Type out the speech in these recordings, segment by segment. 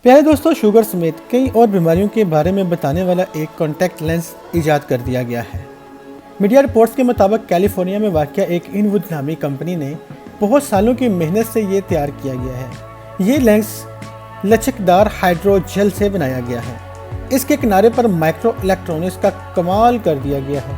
प्यारे दोस्तों, शुगर समेत कई और बीमारियों के बारे में बताने वाला एक कॉन्टैक्ट लेंस इजाद कर दिया गया है। मीडिया रिपोर्ट्स के मुताबिक कैलिफोर्निया में वाक़या एक इनवुड नामी कंपनी ने बहुत सालों की मेहनत से ये तैयार किया गया है। ये लेंस लचकदार हाइड्रोजेल से बनाया गया है। इसके किनारे पर माइक्रो इलेक्ट्रॉनिक्स का कमाल कर दिया गया है,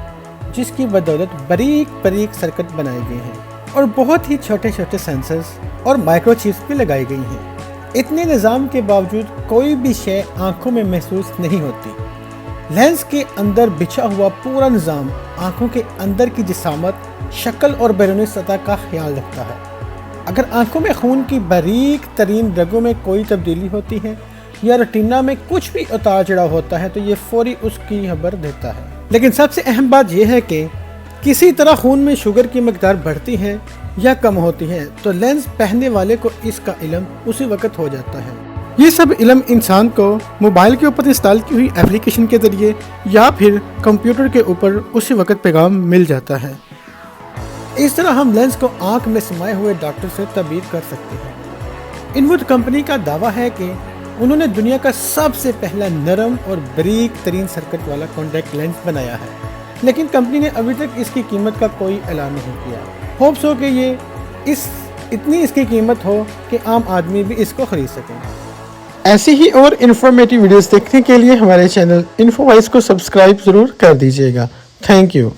जिसकी बदौलत बारीक बारीक सर्किट बनाए गए हैं और बहुत ही छोटे छोटे सेंसर्स और माइक्रोचिप्स भी लगाई गई हैं। इतने निज़ाम के बावजूद कोई भी शय आंखों में महसूस नहीं होती। लेंस के अंदर बिछा हुआ पूरा निज़ाम आंखों के अंदर की जिसामत, शक्ल और बैरूनी सतह का ख्याल रखता है। अगर आंखों में खून की बारीक तरीन रगों में कोई तब्दीली होती है या रेटिना में कुछ भी उतार चढ़ाव होता है तो ये फौरी उसकी खबर देता है। लेकिन सबसे अहम बात यह है कि किसी तरह खून में शुगर की मकदार बढ़ती है या कम होती है तो लेंस पहनने वाले को इसका इल्म उसी वक्त हो जाता है। ये सब इल्म इंसान को मोबाइल के ऊपर इंस्टॉल की हुई एप्लीकेशन के ज़रिए या फिर कंप्यूटर के ऊपर उसी वक्त पैगाम मिल जाता है। इस तरह हम लेंस को आंख में समाये हुए डॉक्टर से तबदील कर सकते हैं। इनवुड कंपनी का दावा है कि उन्होंने दुनिया का सबसे पहला नरम और बारीक तरीन सर्किट वाला कॉन्टैक्ट लेंस बनाया है, लेकिन कंपनी ने अभी तक इसकी कीमत का कोई ऐलान नहीं किया। होप्स हो कि ये इतनी इसकी कीमत हो कि आम आदमी भी इसको खरीद सकें। ऐसी ही और इन्फॉर्मेटिव वीडियोस देखने के लिए हमारे चैनल इन्फोवाइस को सब्सक्राइब ज़रूर कर दीजिएगा। Thank you.